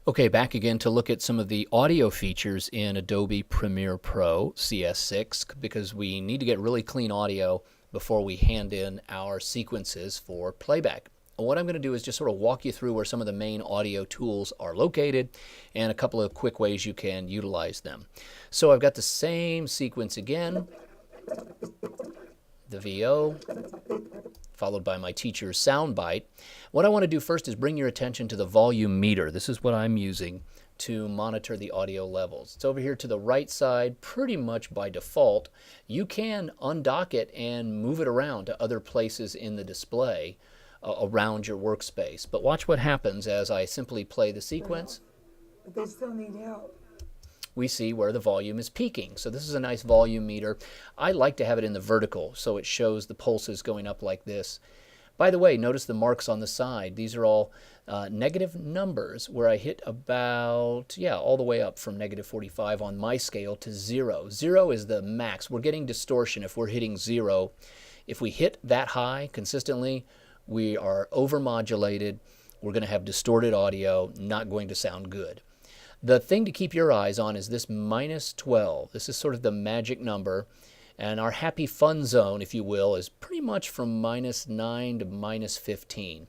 Okay, back again to look at some of the audio features in Adobe Premiere Pro CS6 because we need to get really clean audio before we hand in our sequences for playback. And what I'm going to do is just sort of walk you through where some of the main audio tools are located and a couple of quick ways you can utilize them. So I've got the same sequence again, the VO, followed by my teacher's soundbite. What I want to do first is bring your attention to the volume meter. This is what I'm using to monitor the audio levels. It's over here to the right side, pretty much by default. You can undock it and move it around to other places in the display around your workspace. But watch what happens as I simply play the sequence. But they still need help. We see where the volume is peaking. So this is a nice volume meter. I like to have it in the vertical so it shows the pulses going up like this. By the way, notice the marks on the side. These are all negative numbers where I hit about, all the way up from -45 on my scale to 0. 0 is the max. We're getting distortion if we're hitting 0. If we hit that high consistently, we are overmodulated. We're going to have distorted audio, not going to sound good. The thing to keep your eyes on is this -12. This is sort of the magic number. And our happy fun zone, if you will, is pretty much from -9 to -15.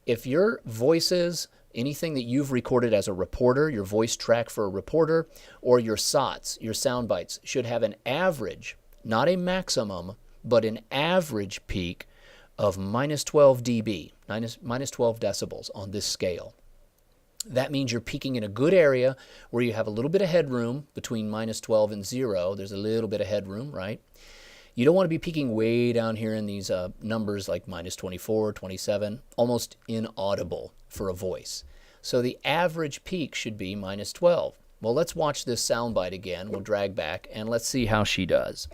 If your voices, anything that you've recorded as a reporter, your voice track for a reporter, or your SOTs, your sound bites, should have an average, not a maximum, but an average peak of -12 dB, -12 decibels on this scale. That means you're peaking in a good area where you have a little bit of headroom between -12 and 0. There's a little bit of headroom, right? You don't want to be peaking way down here in these numbers like -24, 27, almost inaudible for a voice. So the average peak should be -12. Well, let's watch this soundbite again. We'll drag back and let's see how she does.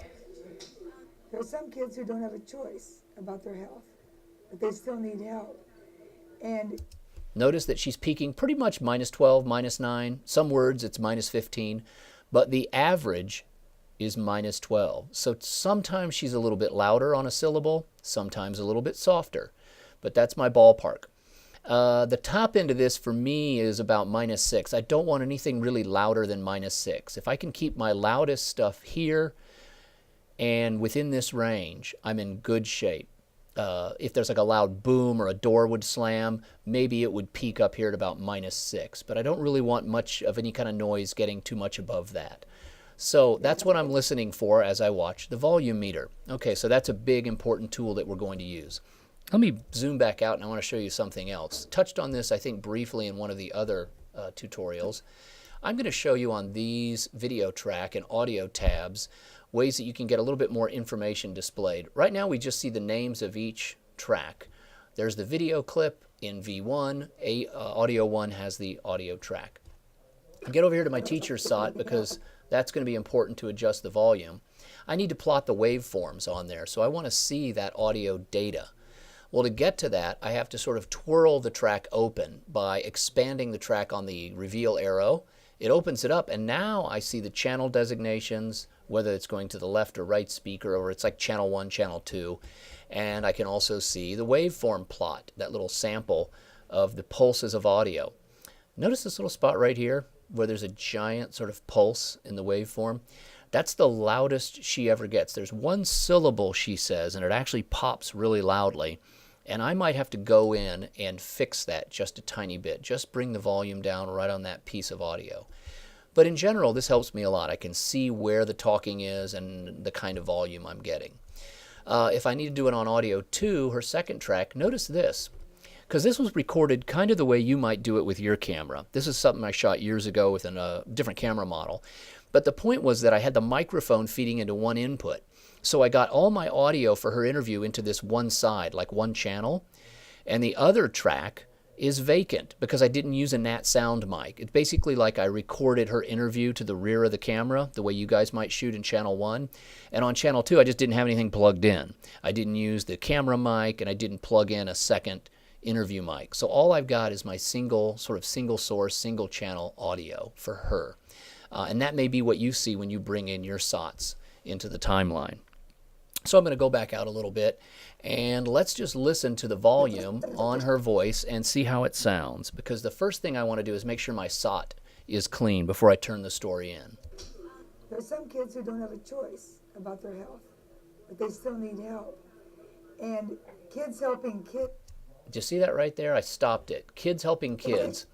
There are some kids who don't have a choice about their health, but they still need help. And notice that she's peaking pretty much -12, -9. Some words it's -15, but the average is -12. So sometimes she's a little bit louder on a syllable, sometimes a little bit softer, but that's my ballpark. The top end of this for me is about -6. I don't want anything really louder than -6. If I can keep my loudest stuff here and within this range, I'm in good shape. If there's like a loud boom or a door would slam, maybe it would peak up here at about -6. But I don't really want much of any kind of noise getting too much above that. So that's what I'm listening for as I watch the volume meter. Okay, so that's a big important tool that we're going to use. Let me zoom back out and I want to show you something else. Touched on this, I think, briefly in one of the other tutorials. I'm going to show you on these video track and audio tabs ways that you can get a little bit more information displayed. Right now we just see the names of each track. There's the video clip in V1, Audio 1 has the audio track. I'll get over here to my teacher's SOT because that's going to be important to adjust the volume. I need to plot the waveforms on there, so I want to see that audio data. Well, to get to that, I have to sort of twirl the track open by expanding the track on the reveal arrow. It opens it up, and now I see the channel designations, whether it's going to the left or right speaker, or it's like channel 1, channel 2. And I can also see the waveform plot, that little sample of the pulses of audio. Notice this little spot right here where there's a giant sort of pulse in the waveform. That's the loudest she ever gets. There's one syllable she says, and it actually pops really loudly. And I might have to go in and fix that just a tiny bit. Just bring the volume down right on that piece of audio. But in general, this helps me a lot. I can see where the talking is and the kind of volume I'm getting. If I need to do it on audio 2, her second track, notice this. Because this was recorded kind of the way you might do it with your camera. This is something I shot years ago with a different camera model. But the point was that I had the microphone feeding into one input. So I got all my audio for her interview into this one side, like one channel. And the other track is vacant because I didn't use a Nat Sound mic. It's basically like I recorded her interview to the rear of the camera, the way you guys might shoot in channel 1. And on channel 2, I just didn't have anything plugged in. I didn't use the camera mic, and I didn't plug in a second interview mic. So all I've got is my single source, single channel audio for her. And that may be what you see when you bring in your SOTs into the timeline. So I'm going to go back out a little bit and let's just listen to the volume on her voice and see how it sounds, because the first thing I want to do is make sure my SOT is clean before I turn the story in. There's some kids who don't have a choice about their health, but they still need help. And Kids Helping Kids. Did you see that right there? I stopped it. Kids Helping Kids.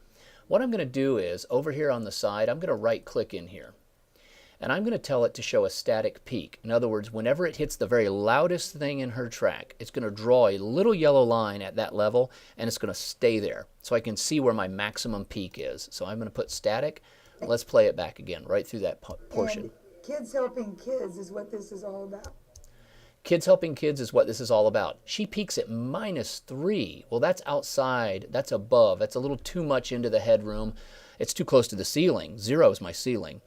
What I'm going to do is, over here on the side, I'm going to right click in here. And I'm going to tell it to show a static peak. In other words, whenever it hits the very loudest thing in her track, it's going to draw a little yellow line at that level, and it's going to stay there. So I can see where my maximum peak is. So I'm going to put static. Let's play it back again, right through that portion. And Kids Helping Kids is what this is all about. Kids Helping Kids is what this is all about. She peaks at -3. Well, that's outside. That's above. That's a little too much into the headroom. It's too close to the ceiling. 0 is my ceiling.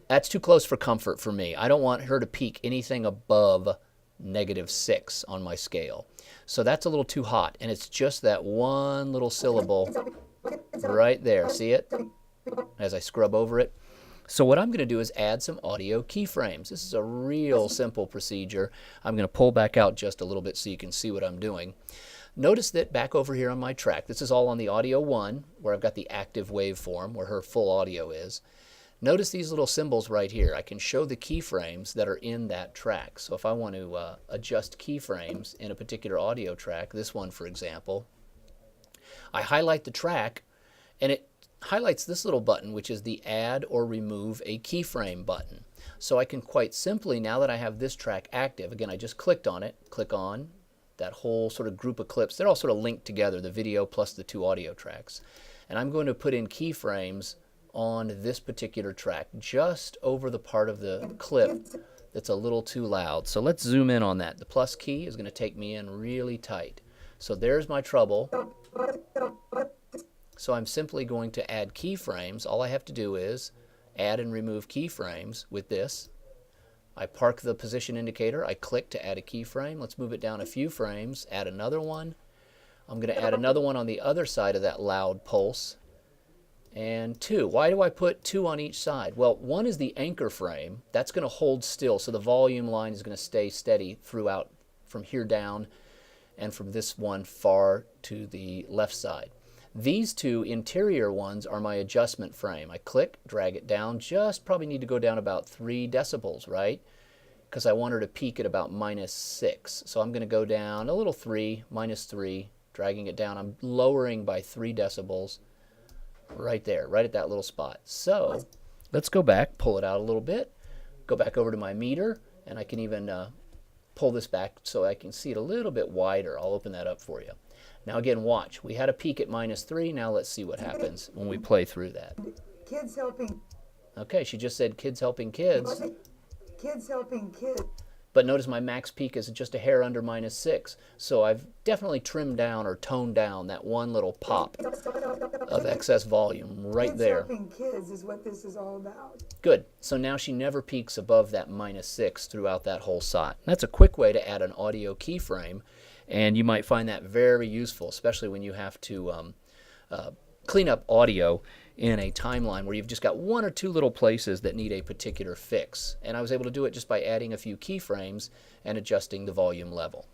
That's too close for comfort for me. I don't want her to peak anything above -6 on my scale. So that's a little too hot, and it's just that one little syllable right there. See it? As I scrub over it. So what I'm going to do is add some audio keyframes. This is a real simple procedure. I'm going to pull back out just a little bit so you can see what I'm doing. Notice that back over here on my track, this is all on the audio 1, where I've got the active waveform, where her full audio is. Notice these little symbols right here. I can show the keyframes that are in that track. So if I want to adjust keyframes in a particular audio track, this one for example, I highlight the track and it highlights this little button, which is the add or remove a keyframe button. So I can quite simply, now that I have this track active, again I just clicked on it, click on that whole sort of group of clips. They're all sort of linked together, the video plus the 2 audio tracks. And I'm going to put in keyframes on this particular track, just over the part of the clip that's a little too loud. So let's zoom in on that. The plus key is going to take me in really tight. So there's my trouble. So I'm simply going to add keyframes. All I have to do is add and remove keyframes with this. I park the position indicator. I click to add a keyframe. Let's move it down a few frames, add another one. I'm going to add another one on the other side of that loud pulse. And 2. Why do I put 2 on each side? Well, 1 is the anchor frame. That's going to hold still, so the volume line is going to stay steady throughout from here down and from this one far to the left side. These 2 interior ones are my adjustment frame. I click, drag it down, just probably need to go down about 3 decibels, right? Because I want her to peak at about -6. So I'm going to go down a little 3, -3, dragging it down. I'm lowering by 3 decibels. Right there, right at that little spot. So let's go back, pull it out a little bit, go back over to my meter, and I can even pull this back so I can see it a little bit wider. I'll open that up for you. Now again, watch. We had a peak at -3. Now let's see what happens when we play through that. Kids Helping. Okay, she just said Kids Helping Kids. Kids Helping Kids. But notice my max peak is just a hair under -6. So I've definitely trimmed down or toned down that one little pop of excess volume right there. Kids Helping Kids is what this is all about. Good. So now she never peaks above that -6 throughout that whole SOT. That's a quick way to add an audio keyframe, and you might find that very useful, especially when you have to clean up audio in a timeline where you've just got 1 or 2 little places that need a particular fix. And I was able to do it just by adding a few keyframes and adjusting the volume level.